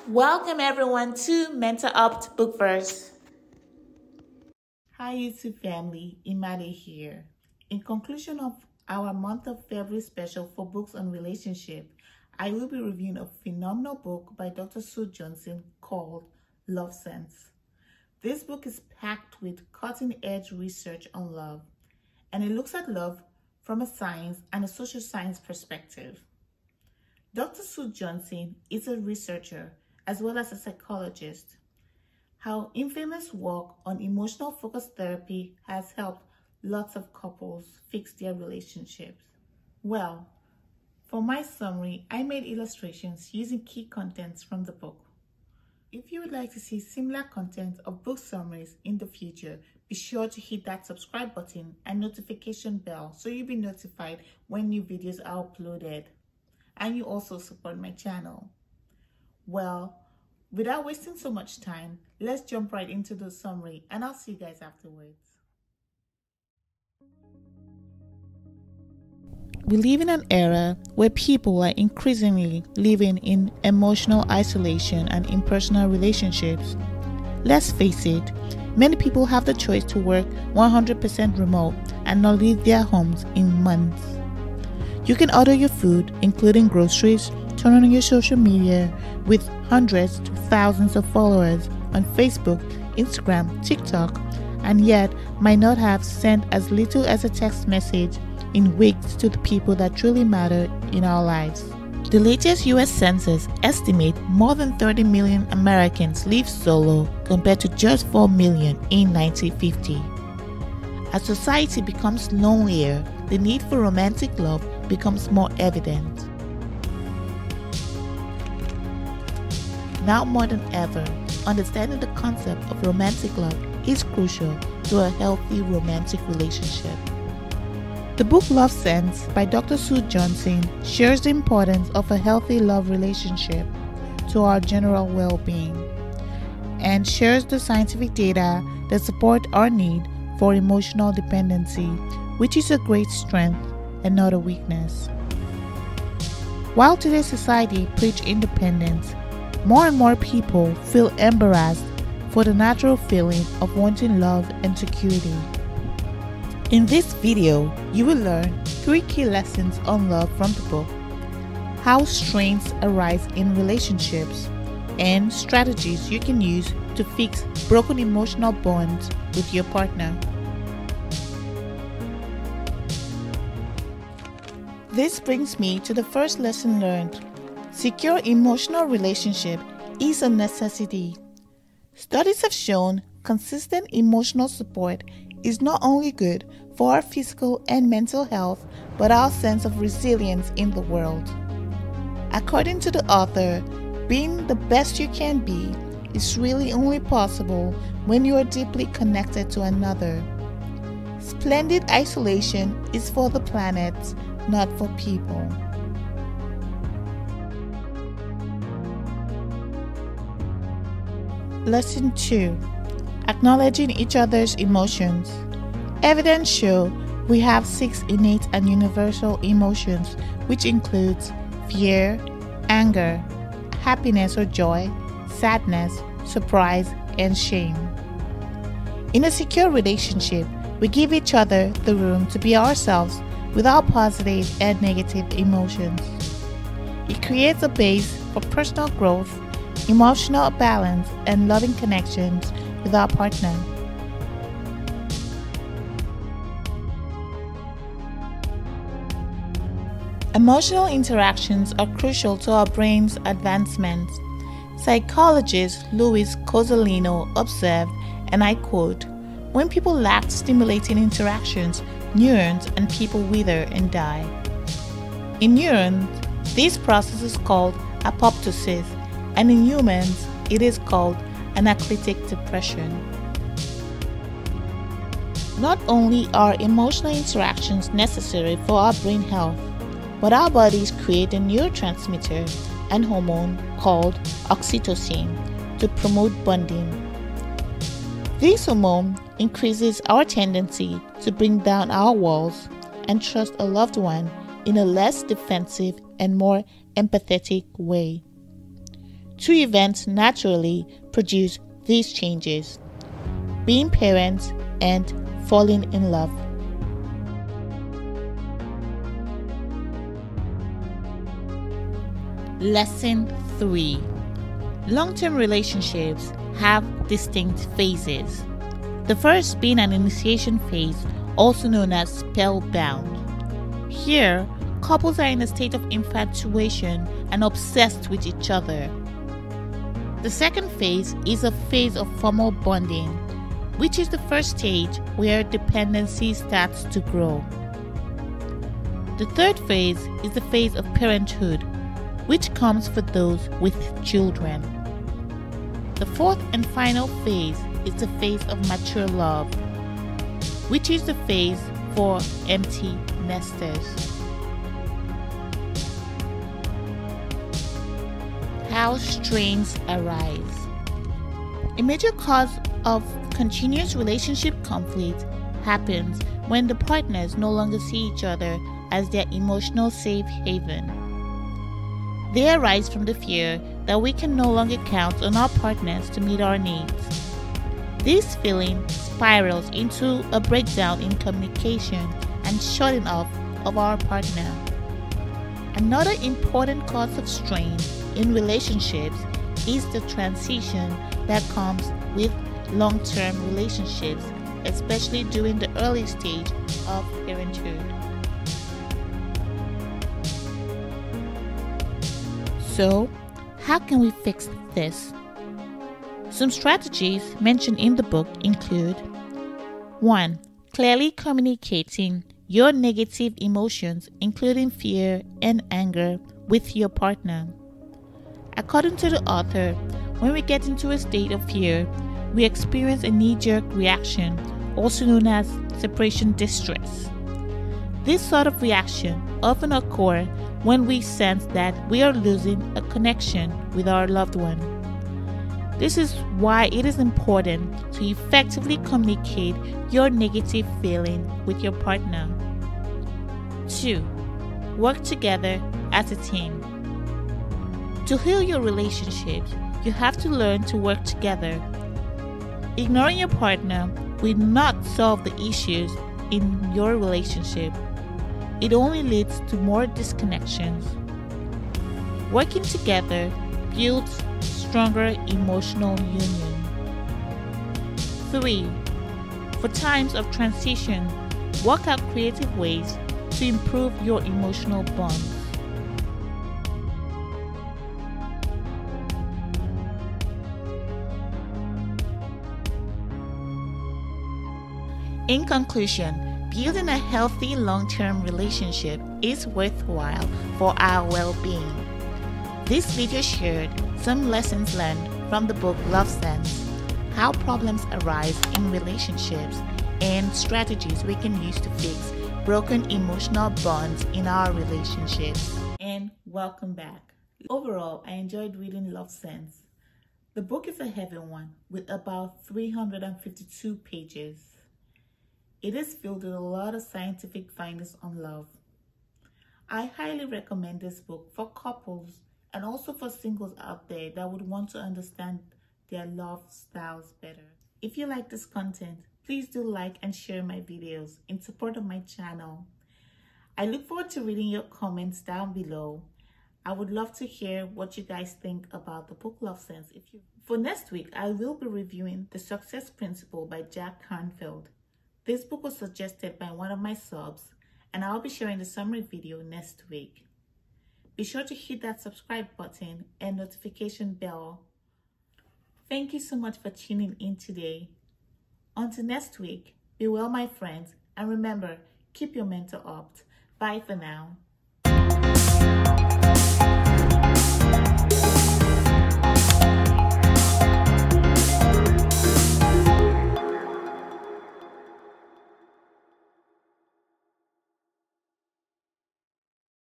Welcome everyone to Mental Opt Book Verse. Hi YouTube family, Imade here. In conclusion of our month of February special for books on relationship, I will be reviewing a phenomenal book by Dr. Sue Johnson called Love Sense. This book is packed with cutting-edge research on love, and it looks at love from a science and a social science perspective. Dr. Sue Johnson is a researcher as well as a psychologist. Her infamous work on emotional focus therapy has helped lots of couples fix their relationships. Well, for my summary, I made illustrations using key contents from the book. If you would like to see similar content of book summaries in the future, be sure to hit that subscribe button and notification bell so you'll be notified when new videos are uploaded. And you also support my channel. Well, without wasting so much time, let's jump right into the summary and I'll see you guys afterwards. We live in an era where people are increasingly living in emotional isolation and impersonal relationships. Let's face it, many people have the choice to work 100% remote and not leave their homes in months. You can order your food, including groceries, turn on your social media with hundreds to thousands of followers on Facebook, Instagram, TikTok, and yet might not have sent as little as a text message in weeks to the people that truly matter in our lives. The latest US Census estimates more than 30 million Americans live solo compared to just 4 million in 1950. As society becomes lonelier, the need for romantic love becomes more evident. Now more than ever, understanding the concept of romantic love is crucial to a healthy romantic relationship. The book Love Sense by Dr. Sue Johnson shares the importance of a healthy love relationship to our general well-being and shares the scientific data that support our need for emotional dependency, which is a great strength and not a weakness. While today's society preaches independence, more and more people feel embarrassed for the natural feeling of wanting love and security. In this video, you will learn 3 key lessons on love from the book, how strains arise in relationships, and strategies you can use to fix broken emotional bonds with your partner. This brings me to the first lesson learned. Secure emotional relationship is a necessity. Studies have shown consistent emotional support is not only good for our physical and mental health, but our sense of resilience in the world. According to the author, being the best you can be is really only possible when you are deeply connected to another. Splendid isolation is for the planet, not for people. Lesson 2. Acknowledging each other's emotions. Evidence shows we have 6 innate and universal emotions, which includes fear, anger, happiness or joy, sadness, surprise, and shame. In a secure relationship, we give each other the room to be ourselves without positive and negative emotions. It creates a base for personal growth, emotional balance, and loving connections with our partner. Emotional interactions are crucial to our brain's advancement. Psychologist Luis Cozzolino observed, and I quote, "When people lack stimulating interactions, neurons and people wither and die." In neurons, this process is called apoptosis, and in humans, it is called analgesic depression. Not only are emotional interactions necessary for our brain health, but our bodies create a neurotransmitter and hormone called oxytocin to promote bonding. This hormone increases our tendency to bring down our walls and trust a loved one in a less defensive and more empathetic way. Two events naturally produce these changes: being parents and falling in love. Lesson 3. Long-term relationships have distinct phases. The first being an initiation phase, also known as spellbound. Here, couples are in a state of infatuation and obsessed with each other. The second phase is a phase of formal bonding, which is the first stage where dependency starts to grow. The third phase is the phase of parenthood, which comes for those with children. The fourth and final phase is the phase of mature love, which is the phase for empty nesters. How strains arise. A major cause of continuous relationship conflict happens when the partners no longer see each other as their emotional safe haven. They arise from the fear that we can no longer count on our partners to meet our needs. This feeling spirals into a breakdown in communication and shutting off of our partner. Another important cause of strain in relationships is the transition that comes with long-term relationships, especially during the early stage of parenthood. So, how can we fix this? Some strategies mentioned in the book include: 1. Clearly communicating your negative emotions, including fear and anger, with your partner. According to the author, when we get into a state of fear, we experience a knee-jerk reaction, also known as separation distress. This sort of reaction often occurs when we sense that we are losing a connection with our loved one. This is why it is important to effectively communicate your negative feeling with your partner. 2. Work together as a team. To heal your relationships, you have to learn to work together. Ignoring your partner will not solve the issues in your relationship. It only leads to more disconnections. Working together builds stronger emotional union. 3. For times of transition, work out creative ways to improve your emotional bonds. In conclusion, building a healthy long-term relationship is worthwhile for our well-being. This video shared some lessons learned from the book Love Sense, how problems arise in relationships, and strategies we can use to fix broken emotional bonds in our relationships. And welcome back. Overall, I enjoyed reading Love Sense. The book is a heavy one with about 352 pages. It is filled with a lot of scientific findings on love. I highly recommend this book for couples and also for singles out there that would want to understand their love styles better. If you like this content, please do like and share my videos in support of my channel. I look forward to reading your comments down below. I would love to hear what you guys think about the book Love Sense. For next week, I will be reviewing The Success Principle by Jack Canfield. This book was suggested by one of my subs, and I'll be sharing the summary video next week. Be sure to hit that subscribe button and notification bell. Thank you so much for tuning in today. Until next week, be well, my friends, and remember, keep your mental up. Bye for now.